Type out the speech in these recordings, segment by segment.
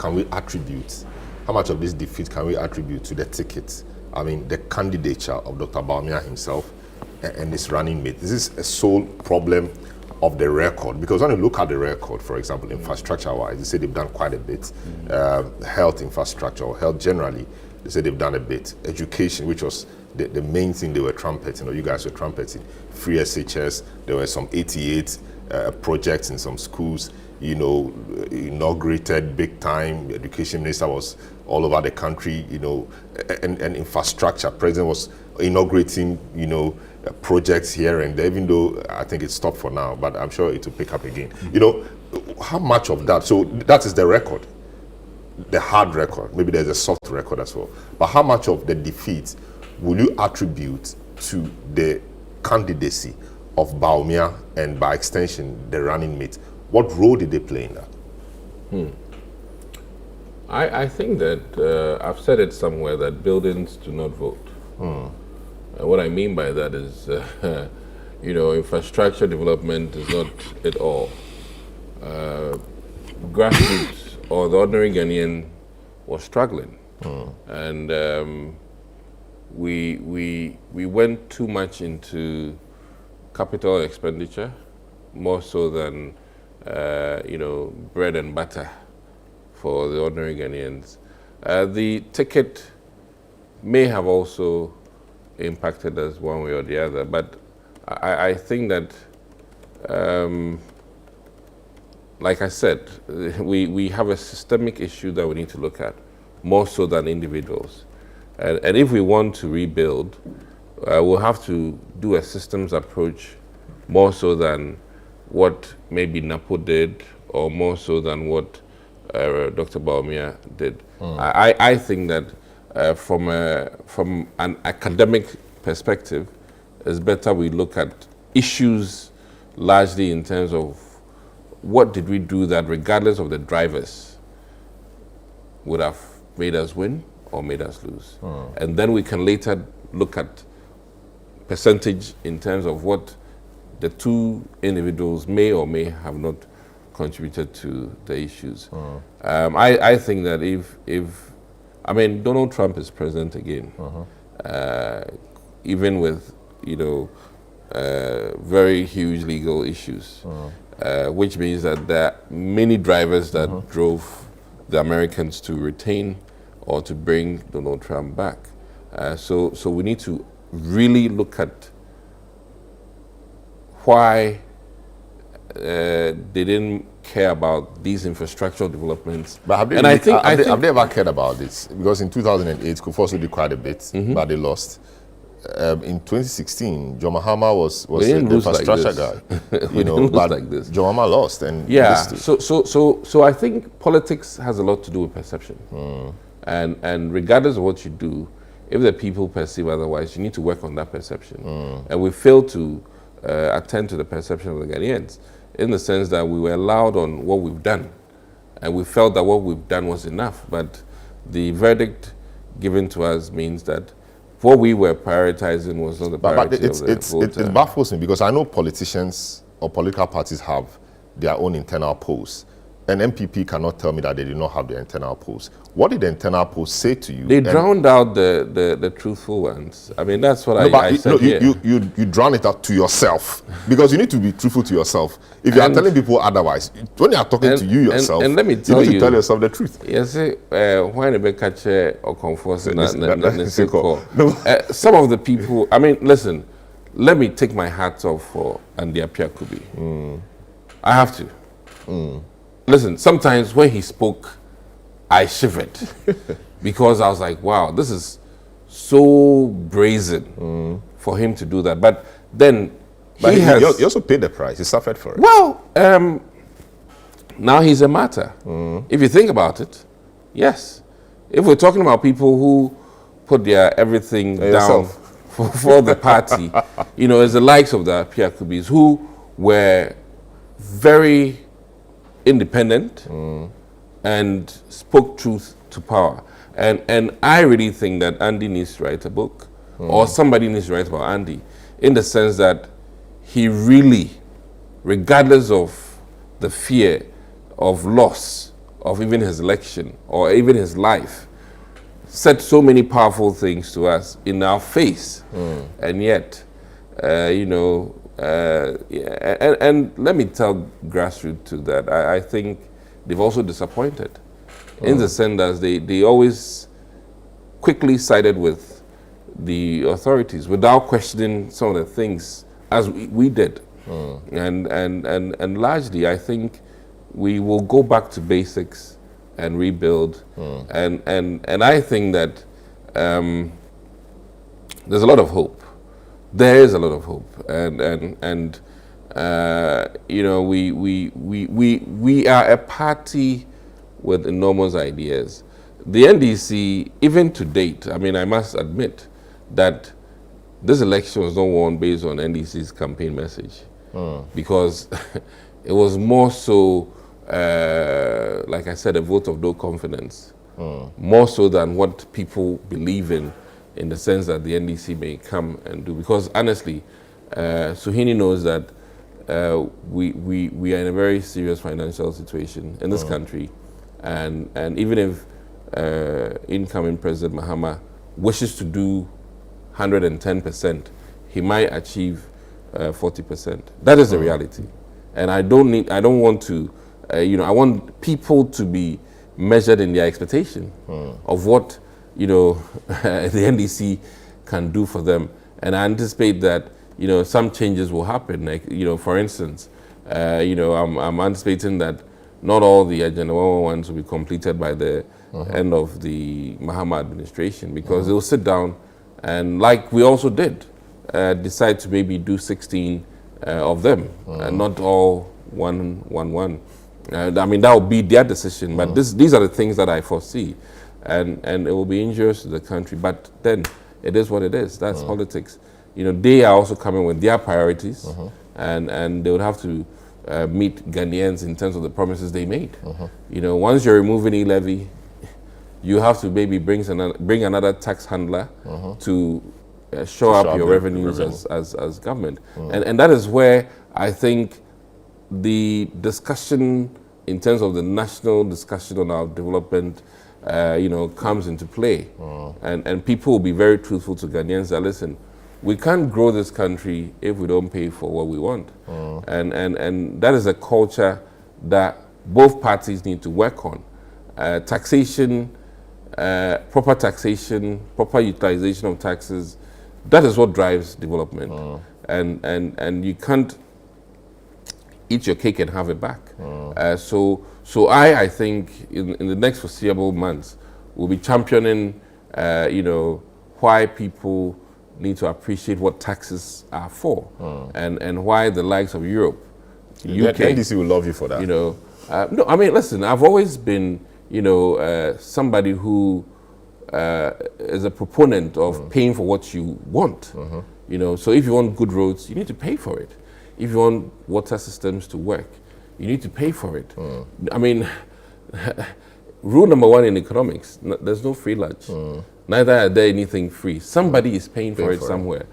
can we attribute, how much of this defeat can we attribute to the ticket? I mean, the candidature of Dr. Bawumia himself and his running mate. This is a sole problem of the record, because when you look at the record, for example, infrastructure-wise, they say they've done quite a bit. Health infrastructure, or health generally, they say they've done a bit. Education, which was the main thing they were trumpeting, or you guys were trumpeting. Free SHS, there were some 88 projects in some schools, you know, inaugurated big time. The education minister was all over the country, you know, and infrastructure. President was inaugurating, you know, projects here and there, even though I think it's stopped for now, but I'm sure it will pick up again. You know, how much of that, so that is the record, the hard record, maybe there's a soft record as well, but how much of the defeat will you attribute to the candidacy of Bawumia and by extension the running mate? What role did they play in that? I think that I've said it somewhere that buildings do not vote. And what I mean by that is, you know, infrastructure development is not at all. Grassroots or the ordinary Ghanaian was struggling, and we went too much into capital expenditure, more so than you know, bread and butter for the ordinary Ghanaians. The ticket may have also impacted us one way or the other, but I think that, like I said, we have a systemic issue that we need to look at, more so than individuals. And if we want to rebuild, we'll have to do a systems approach more so than what maybe NAPO did, or more so than what Dr. Bawumia did. I think that from an academic perspective, it's better we look at issues largely in terms of what did we do that, regardless of the drivers, would have made us win or made us lose. And then we can later look at percentage in terms of what the two individuals may or may have not contributed to the issues. I think that if I mean, Donald Trump is president again, even with, you know, very huge legal issues, which means that there are many drivers that drove the Americans to retain or to bring Donald Trump back. So we need to really look at why they didn't care about these infrastructural developments. But have they, and have they ever cared about this? Because in 2008, Kufuor did quite a bit, but they lost. In 2016, John Mahama was the infrastructure guy. You know, but like this. John Mahama lost, and yeah. So I think politics has a lot to do with perception, and regardless of what you do, if the people perceive otherwise, you need to work on that perception. And we failed to attend to the perception of the Ghanaians, in the sense that we were loud on what we've done, and we felt that what we've done was enough. But the verdict given to us means that what we were prioritizing was not the priority of the voter. It baffles me, because I know politicians or political parties have their own internal polls. And NPP cannot tell me that they did not have the internal polls. What did the internal polls say to you? They drowned out the truthful ones. I mean, that's what I said here. You drown it out to yourself, because you need to be truthful to yourself. If you are telling people otherwise, when you are talking to you yourself, and let me tell you need to tell yourself the truth. Yes, when they catch or confuse some of the people. I mean, listen. Let me take my hat off for Andy Apiakubi. I have to. Listen, sometimes when he spoke, I shivered because I was like, wow, this is so brazen for him to do that. But then he also paid the price. He suffered for it. Well, now he's a martyr. If you think about it, yes. If we're talking about people who put their everything down for the party, you know, it's the likes of the Apiakubis who were very independent and spoke truth to power. And I really think that Andy needs to write a book, or somebody needs to write about Andy, in the sense that he really, regardless of the fear of loss of even his election or even his life said so many powerful things to us in our face, and yet, and let me tell grassroots to that. I think they've also disappointed in the sense that they always quickly sided with the authorities without questioning some of the things as we did. And largely, I think we will go back to basics and rebuild. And I think that there's a lot of hope. There is a lot of hope, and we are a party with enormous ideas. The NDC, even to date, I mean, I must admit that this election was not won based on NDC's campaign message, because it was more so, like I said, a vote of no confidence, more so than what people believe in the sense that the NDC may come and do. Because honestly, Suhini knows that we are in a very serious financial situation in this country, and even if incoming President Mahama wishes to do 110%, he might achieve 40%. That is the reality, and I don't want to, I want people to be measured in their expectation of what the NDC can do for them, and I anticipate that some changes will happen. Like for instance, I'm anticipating that not all the Agenda 111s will be completed by the end of the Mahama administration, because they'll sit down and, like we also did, decide to maybe do 16 of them, and not all one. I mean, that will be their decision, but these are the things that I foresee, and it will be injurious to the country. But then it is what it is. That's politics. They are also coming with their priorities, and they would have to meet Ghanaians in terms of the promises they made. Once you're removing e-levy, you have to maybe bring another tax handler to show up your revenues as government. And that is where I think the discussion in terms of the national discussion on our development comes into play. And people will be very truthful to Ghanaians that, listen, we can't grow this country if we don't pay for what we want. And that is a culture that both parties need to work on. Taxation, proper utilization of taxes, that is what drives development. And you can't eat your cake and have it back. So I think in the next foreseeable months, we'll be championing, why people need to appreciate what taxes are for, and why the likes of Europe, UK, the NDC will love you for that. No, I mean, listen, I've always been, somebody who is a proponent of paying for what you want. So if you want good roads, you need to pay for it. If you want water systems to work, you need to pay for it. I mean, rule number one in economics, there's no free lunch. Neither are there anything free. Somebody is paying for it somewhere.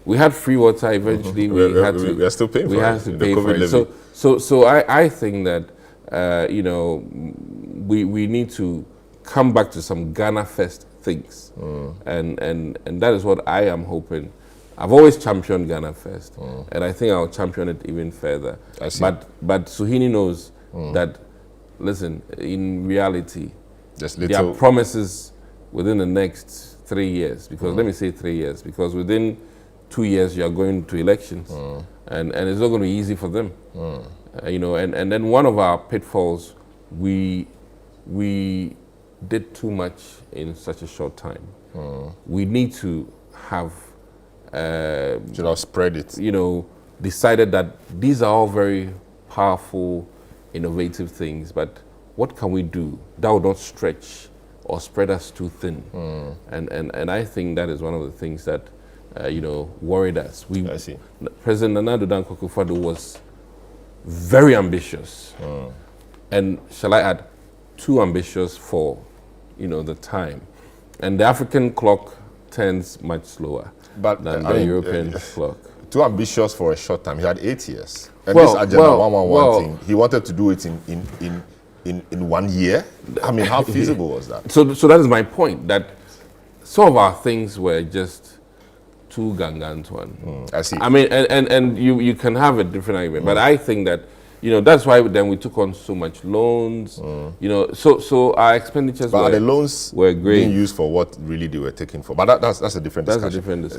We had free water, eventually we are still paying for it. We have to pay for it. So I think that, we need to come back to some Ghana first things. And that is what I am hoping. I've always championed Ghana first, and I think I'll champion it even further. But Suhini knows that, listen, in reality, there are promises within the next 3 years, because let me say 3 years, because within 2 years you are going to elections, and it's not going to be easy for them. And then one of our pitfalls, we did too much in such a short time. We need to have spread it. Decided that these are all very powerful, innovative things, but what can we do that will not stretch or spread us too thin? And I think that is one of the things that worried us. I see. President Nana Addo Dankwa-Akufo-Addo was very ambitious, and shall I add, too ambitious for the time. And the African clock turns much slower than the European clock. Too ambitious for a short time. He had 8 years. And this Agenda 111 thing, he wanted to do it in in 1 year? I mean, how feasible was that? So that is my point, that some of our things were just too gargantuan. I see. I mean, and you can have a different argument, but I think that, that's why then we took on so much loans, so our expenditures But the loans were great. being used for what really they were taken for. But that's a different discussion. That's a different discussion.